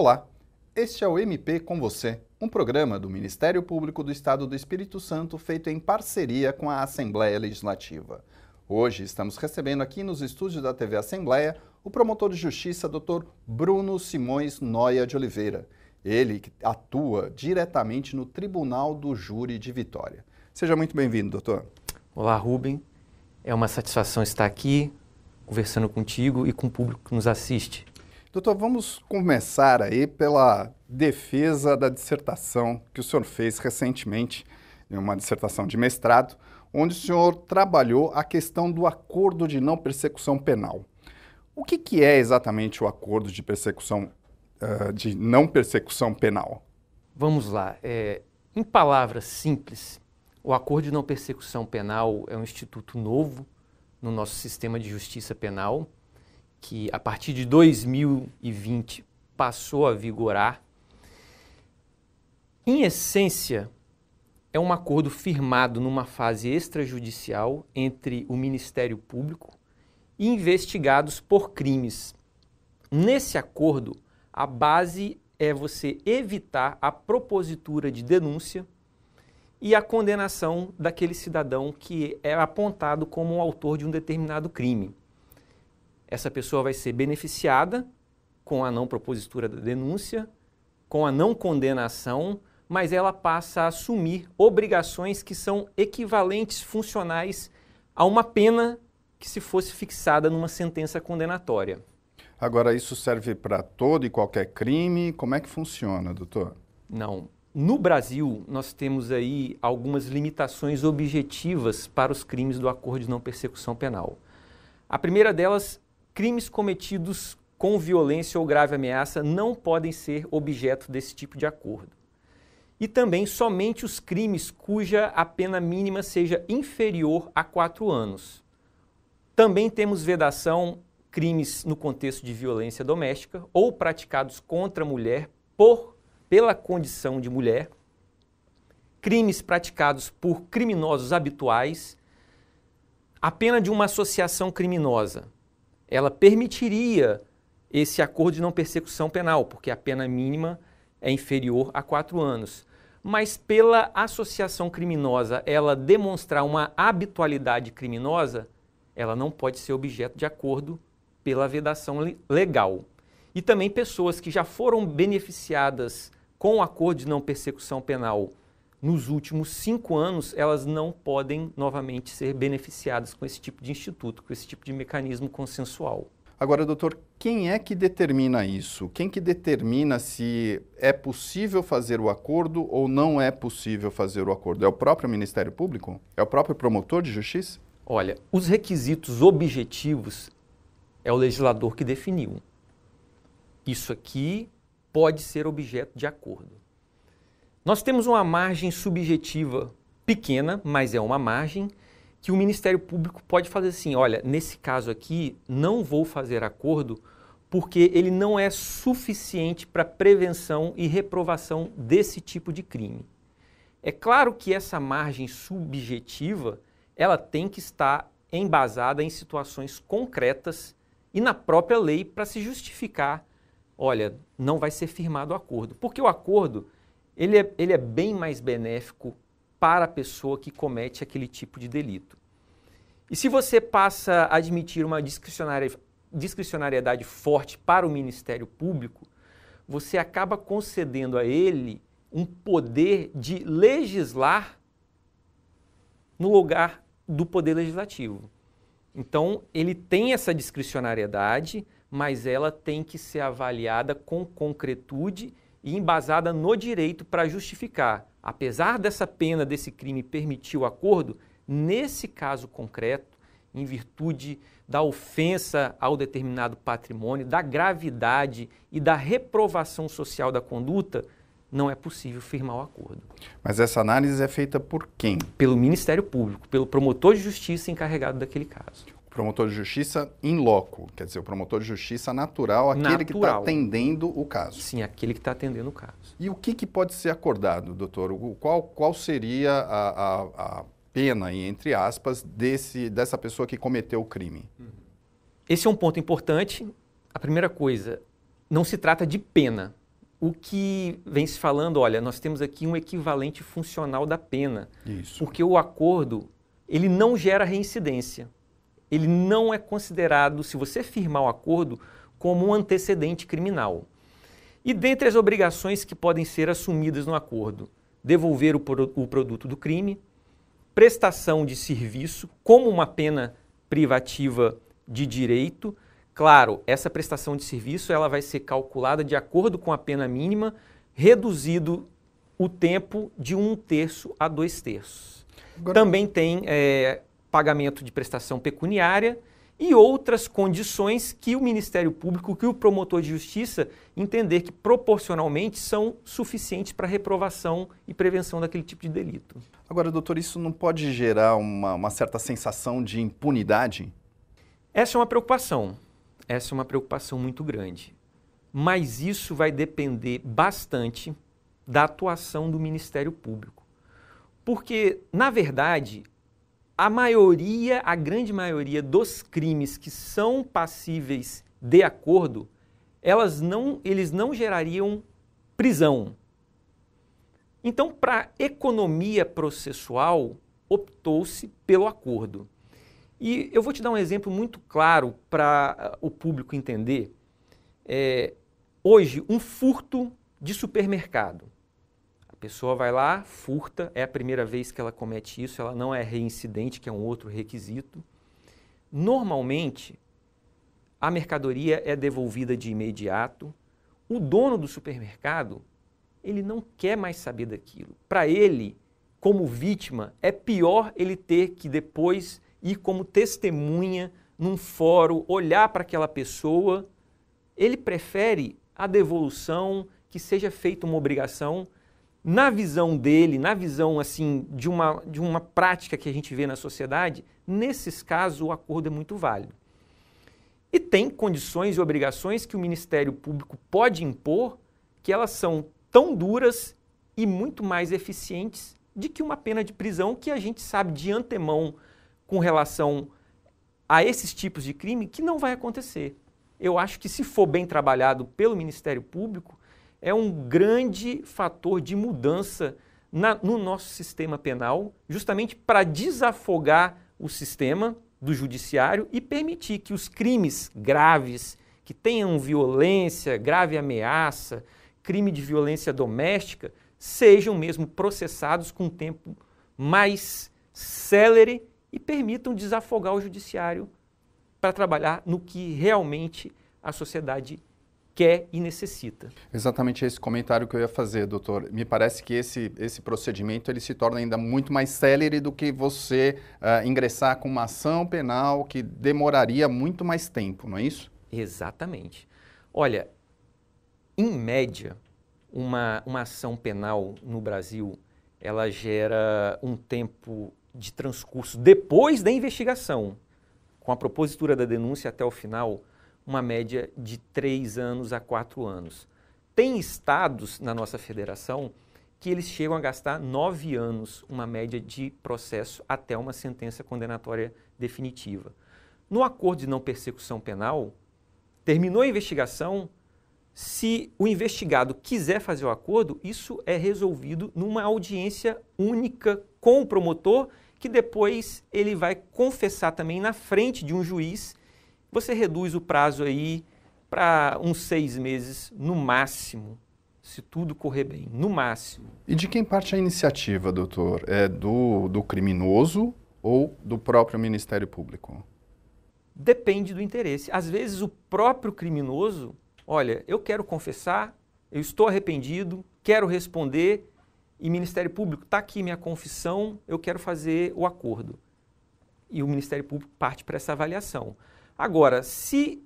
Olá, este é o MP com você, um programa do Ministério Público do Estado do Espírito Santo feito em parceria com a Assembleia Legislativa. Hoje estamos recebendo aqui nos estúdios da TV Assembleia o promotor de justiça Dr. Bruno Simões Noia de Oliveira, ele que atua diretamente no Tribunal do Júri de Vitória. Seja muito bem-vindo, doutor. Olá, Rubem. É uma satisfação estar aqui conversando contigo e com o público que nos assiste. Doutor, vamos começar aí pela defesa da dissertação que o senhor fez recentemente, uma dissertação de mestrado, onde o senhor trabalhou a questão do acordo de não persecução penal. O que é exatamente o acordo de não persecução penal? Vamos lá. Em palavras simples, o acordo de não persecução penal é um instituto novo no nosso sistema de justiça penal, que a partir de 2020 passou a vigorar. Em essência, é um acordo firmado numa fase extrajudicial entre o Ministério Público e investigados por crimes. Nesse acordo, a base é você evitar a propositura de denúncia e a condenação daquele cidadão que é apontado como o autor de um determinado crime. Essa pessoa vai ser beneficiada com a não propositura da denúncia, com a não condenação, mas ela passa a assumir obrigações que são equivalentes, funcionais a uma pena que se fosse fixada numa sentença condenatória. Agora, isso serve para todo e qualquer crime? Como é que funciona, doutor? Não. No Brasil, nós temos aí algumas limitações objetivas para os crimes do acordo de não persecução penal. A primeira delas, crimes cometidos com violência ou grave ameaça não podem ser objeto desse tipo de acordo. E também somente os crimes cuja a pena mínima seja inferior a 4 anos. Também temos vedação crimes no contexto de violência doméstica ou praticados contra a mulher pela condição de mulher, crimes praticados por criminosos habituais. A pena de uma associação criminosa, ela permitiria esse acordo de não persecução penal, porque a pena mínima é inferior a 4 anos. Mas pela associação criminosa ela demonstrar uma habitualidade criminosa, ela não pode ser objeto de acordo pela vedação legal. E também pessoas que já foram beneficiadas com o acordo de não persecução penal nos últimos 5 anos, elas não podem novamente ser beneficiadas com esse tipo de instituto, com esse tipo de mecanismo consensual. Agora, doutor, quem é que determina isso? Quem que determina se é possível fazer o acordo ou não é possível fazer o acordo? É o próprio Ministério Público? É o próprio promotor de justiça? Olha, os requisitos objetivos é o legislador que definiu. Isso aqui pode ser objeto de acordo. Nós temos uma margem subjetiva pequena, mas é uma margem que o Ministério Público pode fazer assim, olha, nesse caso aqui não vou fazer acordo porque ele não é suficiente para prevenção e reprovação desse tipo de crime. É claro que essa margem subjetiva, ela tem que estar embasada em situações concretas e na própria lei para se justificar, olha, não vai ser firmado o acordo. Porque o acordo, ele é bem mais benéfico para a pessoa que comete aquele tipo de delito. E se você passa a admitir uma discricionariedade forte para o Ministério Público, você acaba concedendo a ele um poder de legislar no lugar do Poder Legislativo. Então, ele tem essa discricionariedade, mas ela tem que ser avaliada com concretude e embasada no direito para justificar. Apesar dessa pena, desse crime permitir o acordo, nesse caso concreto, em virtude da ofensa ao determinado patrimônio, da gravidade e da reprovação social da conduta, não é possível firmar o acordo. Mas essa análise é feita por quem? Pelo Ministério Público, pelo promotor de justiça encarregado daquele caso. O promotor de justiça in loco, quer dizer, o promotor de justiça natural, aquele que está atendendo o caso. Sim, aquele que está atendendo o caso. E o que pode ser acordado, doutor? Qual seria a pena, entre aspas, dessa pessoa que cometeu o crime? Esse é um ponto importante. A primeira coisa, não se trata de pena. o que vem se falando, olha, nós temos aqui um equivalente funcional da pena. Isso. Porque o acordo, ele não gera reincidência. Ele não é considerado, se você firmar o acordo, como um antecedente criminal. E dentre as obrigações que podem ser assumidas no acordo, devolver o produto do crime, prestação de serviço como uma pena privativa de direito. Claro, essa prestação de serviço ela vai ser calculada de acordo com a pena mínima, reduzido o tempo de 1/3 a 2/3. Também tem pagamento de prestação pecuniária e outras condições que o Ministério Público, que o promotor de justiça entender que proporcionalmente são suficientes para reprovação e prevenção daquele tipo de delito. Agora, doutor, isso não pode gerar uma certa sensação de impunidade? Essa é uma preocupação. Essa é uma preocupação muito grande. Mas isso vai depender bastante da atuação do Ministério Público. Porque, na verdade, a grande maioria dos crimes que são passíveis de acordo, eles não gerariam prisão. Então, para economia processual, optou-se pelo acordo. E eu vou te dar um exemplo muito claro para o público entender. Hoje, um furto de supermercado. A pessoa vai lá, furta, é a primeira vez que ela comete isso, ela não é reincidente, que é um outro requisito. Normalmente, a mercadoria é devolvida de imediato. O dono do supermercado, ele não quer mais saber daquilo. Para ele, como vítima, é pior ele ter que depois ir como testemunha num fórum, olhar para aquela pessoa. Ele prefere a devolução, que seja feita uma obrigação. Na visão dele, na visão assim, de uma prática que a gente vê na sociedade, nesses casos o acordo é muito válido. E tem condições e obrigações que o Ministério Público pode impor que elas são tão duras e muito mais eficientes de que uma pena de prisão que a gente sabe de antemão com relação a esses tipos de crime que não vai acontecer. Eu acho que se for bem trabalhado pelo Ministério Público, é um grande fator de mudança no nosso sistema penal, justamente para desafogar o sistema do judiciário e permitir que os crimes graves, que tenham violência, grave ameaça, crime de violência doméstica, sejam mesmo processados com um tempo mais célere e permitam desafogar o judiciário para trabalhar no que realmente a sociedade quer e necessita. Exatamente esse comentário que eu ia fazer, doutor. Me parece que esse procedimento ele se torna ainda muito mais célere do que você ingressar com uma ação penal que demoraria muito mais tempo, não é isso? Exatamente. Olha, em média, uma ação penal no Brasil, ela gera um tempo de transcurso depois da investigação, com a propositura da denúncia até o final, uma média de 3 anos a 4 anos. Tem estados na nossa federação que eles chegam a gastar 9 anos, uma média de processo até uma sentença condenatória definitiva. No acordo de não persecução penal, terminou a investigação, se o investigado quiser fazer o acordo, isso é resolvido numa audiência única com o promotor, que depois ele vai confessar também na frente de um juiz. Você reduz o prazo aí para uns 6 meses no máximo, se tudo correr bem, no máximo. E de quem parte a iniciativa, doutor? É do criminoso ou do próprio Ministério Público? Depende do interesse. Às vezes o próprio criminoso, olha, eu quero confessar, eu estou arrependido, quero responder, e Ministério Público, está aqui minha confissão, eu quero fazer o acordo. E o Ministério Público parte para essa avaliação. Agora, se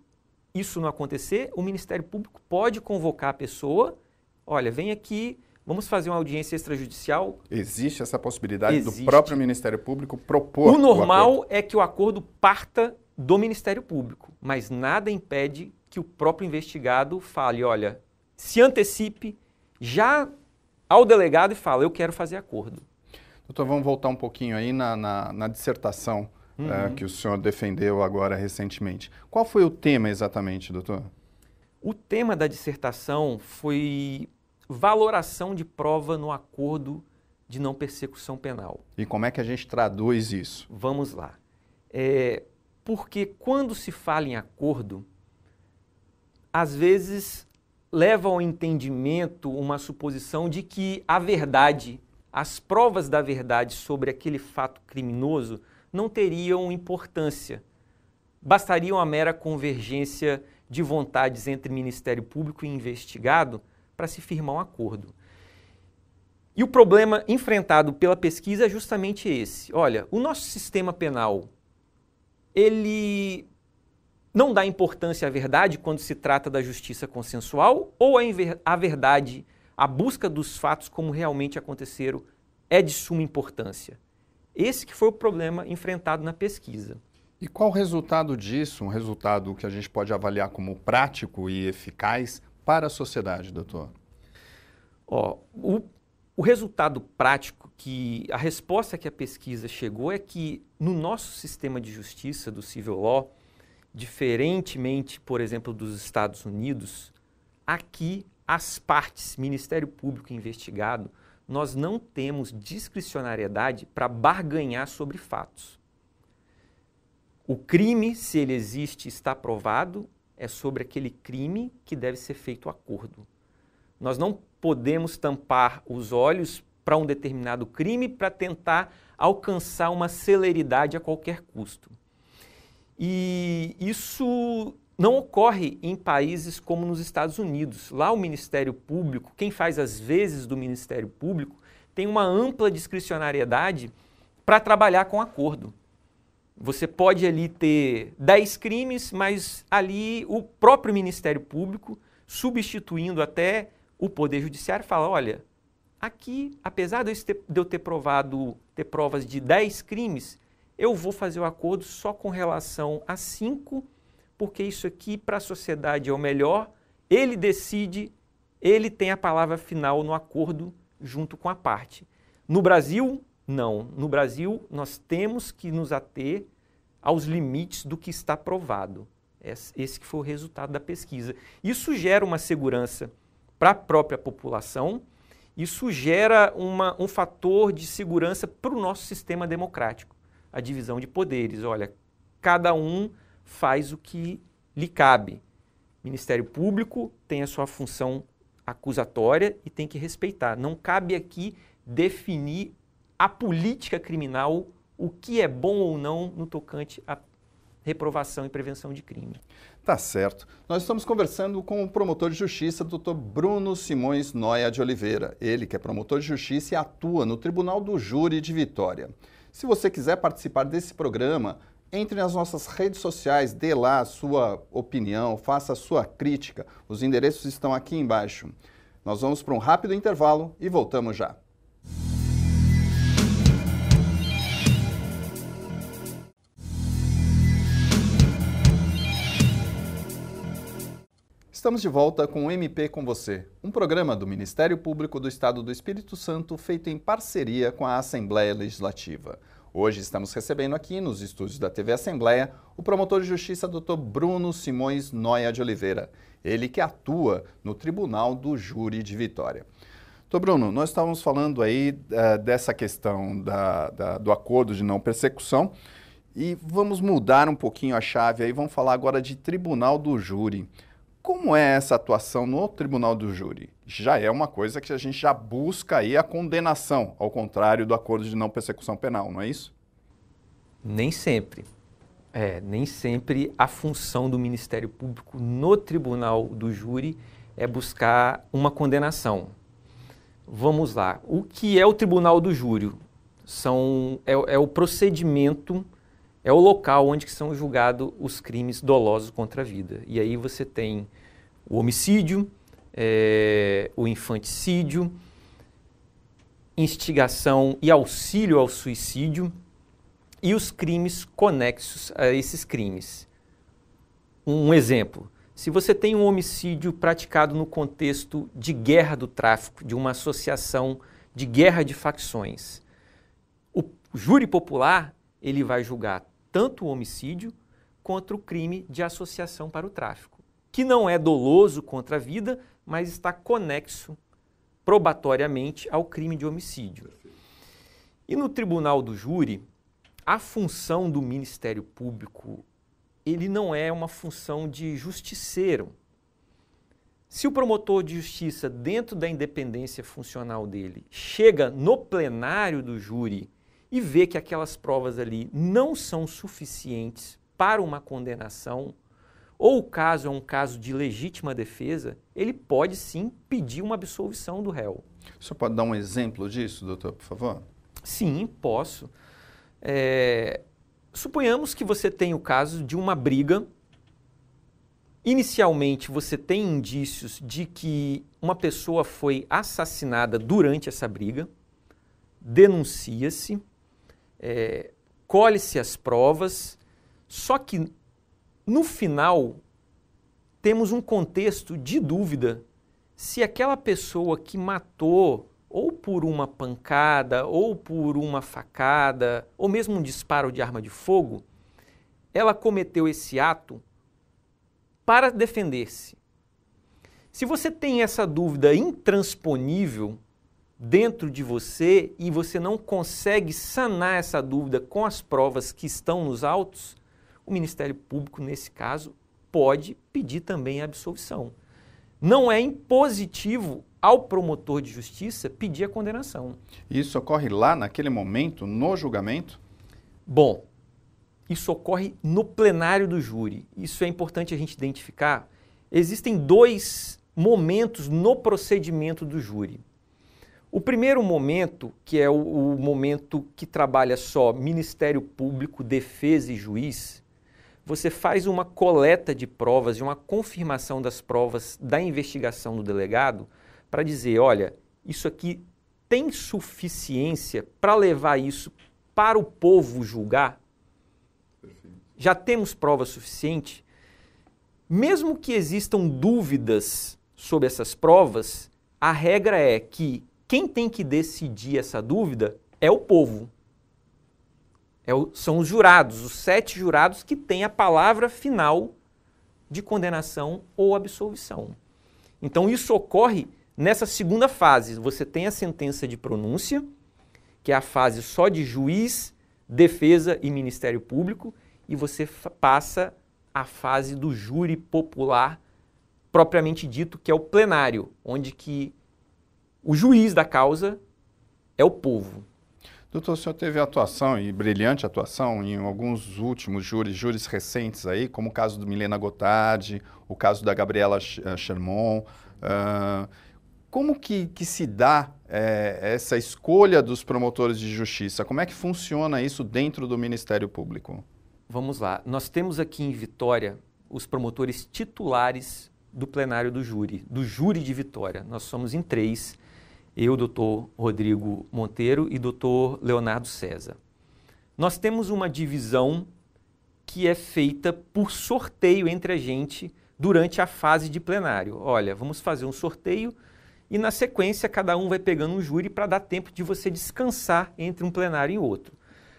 isso não acontecer, o Ministério Público pode convocar a pessoa, olha, vem aqui, vamos fazer uma audiência extrajudicial. Existe essa possibilidade do próprio Ministério Público propor o normal é que o acordo parta do Ministério Público, mas nada impede que o próprio investigado fale, olha, se antecipe já ao delegado e fala, eu quero fazer acordo. Doutor, vamos voltar um pouquinho aí na dissertação que o senhor defendeu agora recentemente. Qual foi o tema exatamente, doutor? O tema da dissertação foi valoração de prova no acordo de não persecução penal. E como é que a gente traduz isso? Vamos lá. Porque quando se fala em acordo, às vezes leva ao entendimento uma suposição de que a verdade, as provas da verdade sobre aquele fato criminoso não teriam importância. Bastaria uma mera convergência de vontades entre Ministério Público e investigado para se firmar um acordo. E o problema enfrentado pela pesquisa é justamente esse. Olha, o nosso sistema penal, ele não dá importância à verdade quando se trata da justiça consensual, ou a verdade, a busca dos fatos como realmente aconteceram, é de suma importância? Esse que foi o problema enfrentado na pesquisa. E qual o resultado disso, um resultado que a gente pode avaliar como prático e eficaz para a sociedade, doutor? O resultado prático, a resposta que a pesquisa chegou é que no nosso sistema de justiça, do civil law, diferentemente, por exemplo, dos Estados Unidos, aqui as partes, Ministério Público e investigado, nós não temos discricionariedade para barganhar sobre fatos. O crime, se ele existe, está provado, é sobre aquele crime que deve ser feito acordo. Nós não podemos tampar os olhos para um determinado crime para tentar alcançar uma celeridade a qualquer custo. E isso não ocorre em países como nos Estados Unidos. Lá o Ministério Público, quem faz as vezes do Ministério Público, tem uma ampla discricionariedade para trabalhar com acordo. Você pode ali ter 10 crimes, mas ali o próprio Ministério Público, substituindo até o Poder Judiciário, fala, olha, aqui, apesar de eu ter provas de 10 crimes, eu vou fazer o acordo só com relação a 5, porque isso aqui para a sociedade é o melhor, ele decide, ele tem a palavra final no acordo junto com a parte. No Brasil, não. No Brasil, nós temos que nos ater aos limites do que está provado. Esse que foi o resultado da pesquisa. Isso gera uma segurança para a própria população, isso gera um fator de segurança para o nosso sistema democrático, a divisão de poderes. Olha, cada um faz o que lhe cabe. O Ministério Público tem a sua função acusatória e tem que respeitar. Não cabe aqui definir a política criminal, o que é bom ou não no tocante à reprovação e prevenção de crime. Tá certo. Nós estamos conversando com o promotor de justiça, Dr. Bruno Simões Noia de Oliveira. Ele que é promotor de justiça e atua no Tribunal do Júri de Vitória. Se você quiser participar desse programa, entre nas nossas redes sociais, dê lá a sua opinião, faça a sua crítica. Os endereços estão aqui embaixo. Nós vamos para um rápido intervalo e voltamos já. Estamos de volta com o MP com você, um programa do Ministério Público do Estado do Espírito Santo feito em parceria com a Assembleia Legislativa. Hoje estamos recebendo aqui nos estúdios da TV Assembleia o promotor de justiça Dr. Bruno Simões Noia de Oliveira, ele que atua no Tribunal do Júri de Vitória. Doutor Bruno, nós estávamos falando aí dessa questão do acordo de não persecução e vamos mudar um pouquinho a chave aí, vamos falar agora de Tribunal do Júri. Como é essa atuação no Tribunal do Júri? Já é uma coisa que a gente já busca aí a condenação, ao contrário do acordo de não persecução penal, não é isso? Nem sempre. Nem sempre a função do Ministério Público no Tribunal do Júri é buscar uma condenação. Vamos lá. O que é o Tribunal do Júri? É o procedimento, é o local onde são julgados os crimes dolosos contra a vida. E aí você tem o homicídio, o infanticídio, instigação e auxílio ao suicídio e os crimes conexos a esses crimes. Um exemplo, se você tem um homicídio praticado no contexto de guerra do tráfico, de uma associação de guerra de facções, o júri popular ele vai julgar tanto o homicídio quanto o crime de associação para o tráfico. que não é doloso contra a vida, mas está conexo probatoriamente ao crime de homicídio. E no tribunal do júri, a função do Ministério Público, ele não é uma função de justiceiro. Se o promotor de justiça, dentro da independência funcional dele, chega no plenário do júri e vê que aquelas provas ali não são suficientes para uma condenação, ou o caso é um caso de legítima defesa, ele pode sim pedir uma absolvição do réu. O senhor pode dar um exemplo disso, doutor, por favor? Sim, posso. Suponhamos que você tem o caso de uma briga. Inicialmente, você tem indícios de que uma pessoa foi assassinada durante essa briga, denuncia-se, colhe-se as provas, só que no final temos um contexto de dúvida se aquela pessoa que matou ou por uma pancada, ou por uma facada, ou mesmo um disparo de arma de fogo, ela cometeu esse ato para defender-se. Se você tem essa dúvida intransponível dentro de você e você não consegue sanar essa dúvida com as provas que estão nos autos, o Ministério Público, nesse caso, pode pedir também a absolvição. Não é impositivo ao promotor de justiça pedir a condenação. Isso ocorre lá, naquele momento, no julgamento? Bom, isso ocorre no plenário do júri. Isso é importante a gente identificar. Existem dois momentos no procedimento do júri. O primeiro momento, que é o momento que trabalha só Ministério Público, defesa e juiz, você faz uma coleta de provas e uma confirmação das provas da investigação do delegado para dizer, olha, isso aqui tem suficiência para levar isso para o povo julgar? Perfeito. Já temos prova suficiente? Mesmo que existam dúvidas sobre essas provas, a regra é que quem tem que decidir essa dúvida é o povo. São os jurados, os 7 jurados que têm a palavra final de condenação ou absolvição. Então isso ocorre nessa segunda fase. Você tem a sentença de pronúncia, que é a fase só de juiz, defesa e Ministério Público, e você passa à fase do júri popular, propriamente dito, que é o plenário, onde que o juiz da causa é o povo. Doutor, o senhor teve atuação, e brilhante atuação, em alguns últimos júris recentes aí, como o caso do Milena Gotardi, o caso da Gabriela Sherman. Como que se dá essa escolha dos promotores de justiça? Como é que funciona isso dentro do Ministério Público? Vamos lá. Nós temos aqui em Vitória os promotores titulares do plenário do júri de Vitória. Nós somos em 3. Eu, doutor Rodrigo Monteiro e doutor Leonardo César. Nós temos uma divisão que é feita por sorteio entre a gente durante a fase de plenário. Olha, vamos fazer um sorteio e na sequência cada um vai pegando um júri para dar tempo de você descansar entre um plenário e outro.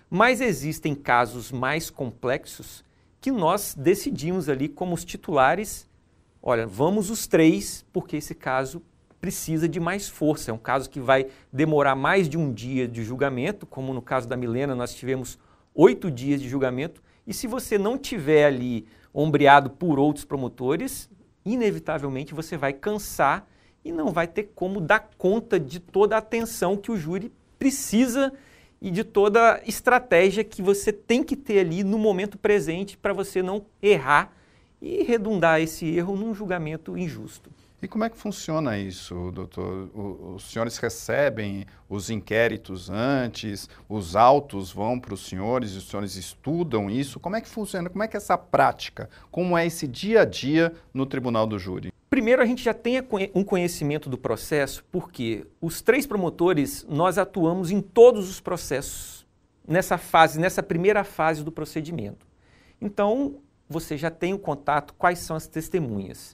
Mas existem casos mais complexos que nós decidimos ali como os titulares, olha, vamos os 3, porque esse caso precisa de mais força. É um caso que vai demorar mais de um dia de julgamento, como no caso da Milena, nós tivemos 8 dias de julgamento, e se você não tiver ali ombreado por outros promotores, inevitavelmente você vai cansar e não vai ter como dar conta de toda a atenção que o júri precisa e de toda a estratégia que você tem que ter ali no momento presente para você não errar e redundar esse erro num julgamento injusto. E como é que funciona isso, doutor? Os senhores recebem os inquéritos antes, os autos vão para os senhores estudam isso? Como é que funciona? Como é que é essa prática? Como é esse dia a dia no tribunal do júri? Primeiro, a gente já tem um conhecimento do processo, porque os 3 promotores, nós atuamos em todos os processos, nessa primeira fase do procedimento. Então, você já tem o contato, quais são as testemunhas.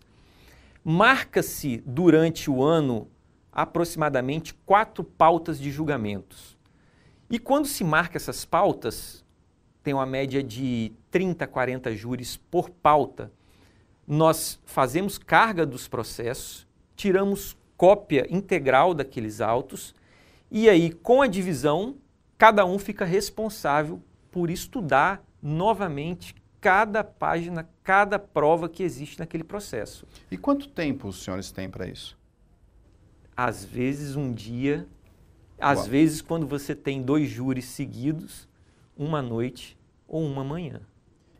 Marca-se durante o ano aproximadamente 4 pautas de julgamentos. E quando se marca essas pautas, tem uma média de 30, 40 júris por pauta, nós fazemos carga dos processos, tiramos cópia integral daqueles autos e aí, com a divisão, cada um fica responsável por estudar novamente cada página, cada prova que existe naquele processo. E quanto tempo os senhores têm para isso? Às vezes um dia, às vezes quando você tem 2 júris seguidos, uma noite ou uma manhã.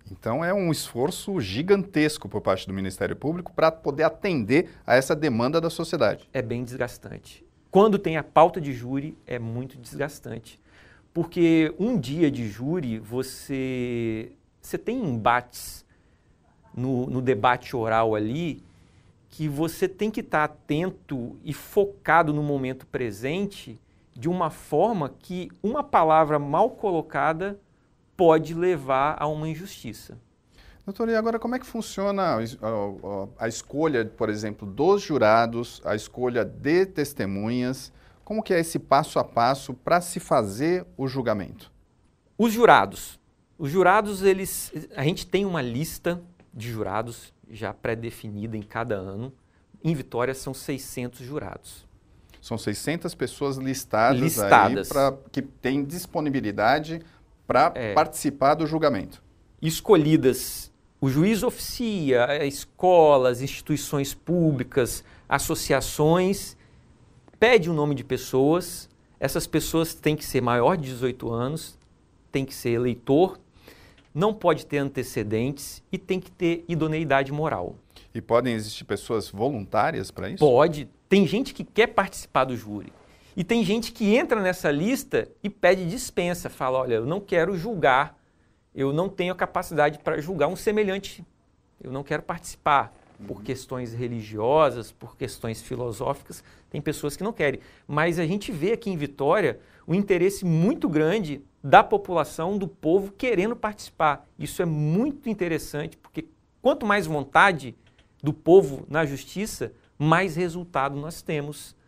Então é um esforço gigantesco por parte do Ministério Público para poder atender a essa demanda da sociedade. É bem desgastante. Quando tem a pauta de júri, é muito desgastante. Porque um dia de júri, você tem embates no debate oral ali, que você tem que estar atento e focado no momento presente de uma forma que uma palavra mal colocada pode levar a uma injustiça. Doutor, e agora como é que funciona a escolha, por exemplo, dos jurados, a escolha de testemunhas? Como que é esse passo a passo para se fazer o julgamento? Os jurados, a gente tem uma lista de jurados já pré-definida em cada ano. Em Vitória são 600 jurados. São 600 pessoas listadas. Aí que têm disponibilidade para participar do julgamento. Escolhidas, o juiz oficia, escolas, instituições públicas, associações, pede o nome de pessoas. Essas pessoas têm que ser maior de 18 anos, tem que ser eleitor, não pode ter antecedentes e tem que ter idoneidade moral. E podem existir pessoas voluntárias para isso? Pode. Tem gente que quer participar do júri. E tem gente que entra nessa lista e pede dispensa. Fala, olha, eu não quero julgar, eu não tenho a capacidade para julgar um semelhante. Eu não quero participar por questões religiosas, por questões filosóficas. Tem pessoas que não querem. Mas a gente vê aqui em Vitória um interesse muito grande da população, do povo querendo participar. Isso é muito interessante, porque quanto mais vontade do povo na justiça, mais resultado nós temos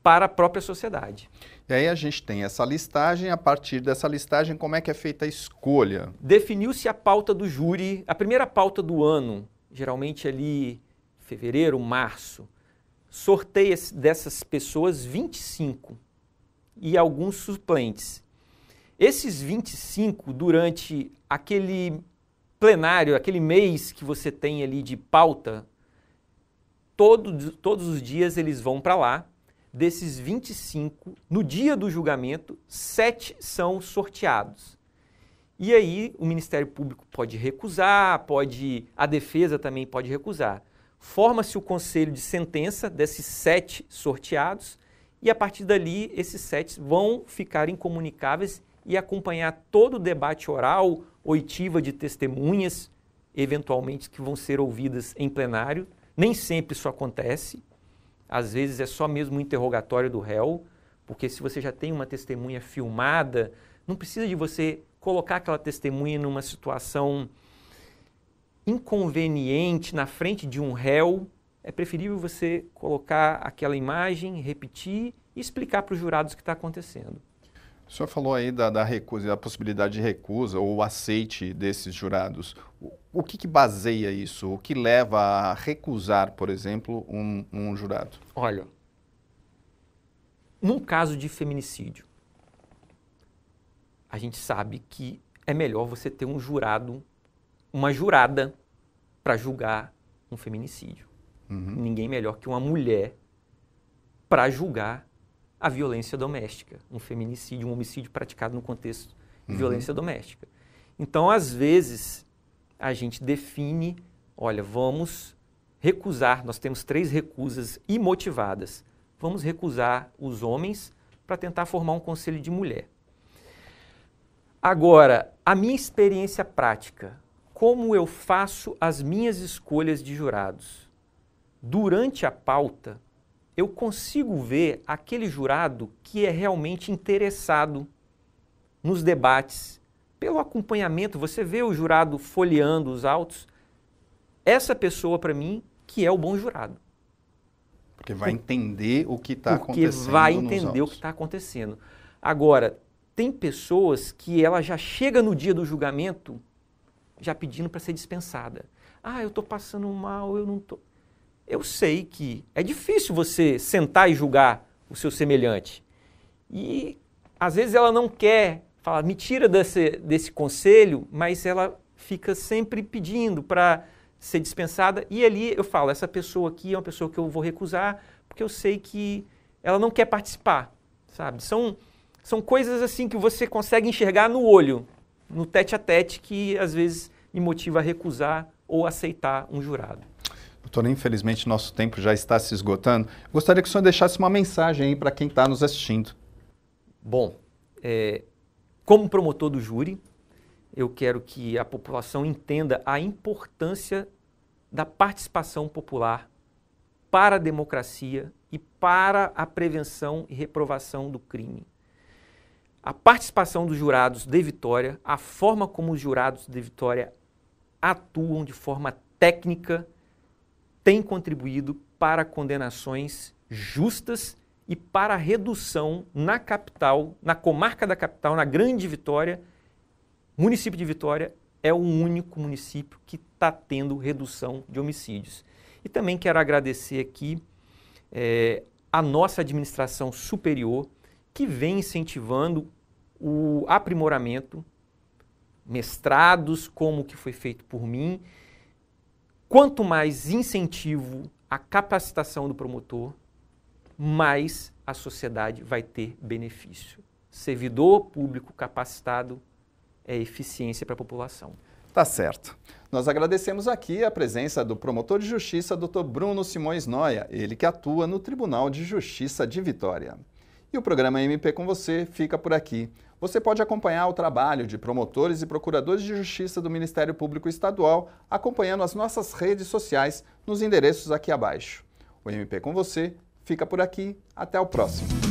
para a própria sociedade. E aí a gente tem essa listagem, a partir dessa listagem, como é que é feita a escolha? Definiu-se a pauta do júri, a primeira pauta do ano, geralmente ali fevereiro, março, sorteia dessas pessoas 25 e alguns suplentes. Esses 25, durante aquele plenário, aquele mês que você tem ali de pauta, todos os dias eles vão para lá. Desses 25, no dia do julgamento, 7 são sorteados. E aí o Ministério Público pode recusar, a defesa também pode recusar. Forma-se o conselho de sentença desses 7 sorteados e a partir dali esses 7 vão ficar incomunicáveis e acompanhar todo o debate oral, oitiva de testemunhas, eventualmente que vão ser ouvidas em plenário. Nem sempre isso acontece. Às vezes é só mesmo o interrogatório do réu, porque se você já tem uma testemunha filmada, não precisa de você colocar aquela testemunha numa situação inconveniente na frente de um réu. É preferível você colocar aquela imagem, repetir e explicar para os jurados o que está acontecendo. O senhor falou aí da recusa, da possibilidade de recusa ou aceite desses jurados. O que baseia isso? O que leva a recusar, por exemplo, um jurado? Olha, num caso de feminicídio, a gente sabe que é melhor você ter um jurado, uma jurada para julgar um feminicídio. Ninguém melhor que uma mulher para julgar a violência doméstica, um feminicídio, um homicídio praticado no contexto de violência doméstica. Então, às vezes, a gente define, olha, vamos recusar, nós temos 3 recusas imotivadas. Vamos recusar os homens para tentar formar um conselho de mulher. Agora, a minha experiência prática, como eu faço as minhas escolhas de jurados? Durante a pauta, eu consigo ver aquele jurado que é realmente interessado nos debates. Pelo acompanhamento, você vê o jurado folheando os autos. Essa pessoa, para mim, que é o bom jurado. Porque vai entender o que está acontecendo. Porque vai entender o que está acontecendo. Agora, tem pessoas que ela já chega no dia do julgamento já pedindo para ser dispensada. Ah, eu estou passando mal, eu não estou... Eu sei que é difícil você sentar e julgar o seu semelhante. E, às vezes, ela não quer falar, me tira desse conselho, mas ela fica sempre pedindo para ser dispensada. E ali eu falo, essa pessoa aqui é uma pessoa que eu vou recusar, porque eu sei que ela não quer participar, sabe? São coisas assim que você consegue enxergar no olho, no tete-a-tete, que às vezes me motiva a recusar ou aceitar um jurado. Doutor, infelizmente nosso tempo já está se esgotando. Gostaria que o senhor deixasse uma mensagem aí para quem está nos assistindo. Bom, como promotor do júri, eu quero que a população entenda a importância da participação popular para a democracia e para a prevenção e reprovação do crime. A participação dos jurados de Vitória, a forma como os jurados de Vitória atuam de forma técnica, tem contribuído para condenações justas e para a redução na capital, na comarca da capital, na Grande Vitória. O município de Vitória é o único município que está tendo redução de homicídios. E também quero agradecer aqui a nossa administração superior, que vem incentivando o aprimoramento, mestrados como o que foi feito por mim. Quanto mais incentivo à capacitação do promotor, mais a sociedade vai ter benefício. Servidor público capacitado é eficiência para a população. Tá certo. Nós agradecemos aqui a presença do promotor de justiça, Dr. Bruno Simões Noia, ele que atua no Tribunal de Justiça de Vitória. E o programa MP com você fica por aqui. Você pode acompanhar o trabalho de promotores e procuradores de justiça do Ministério Público Estadual acompanhando as nossas redes sociais nos endereços aqui abaixo. O MP com você fica por aqui. Até o próximo.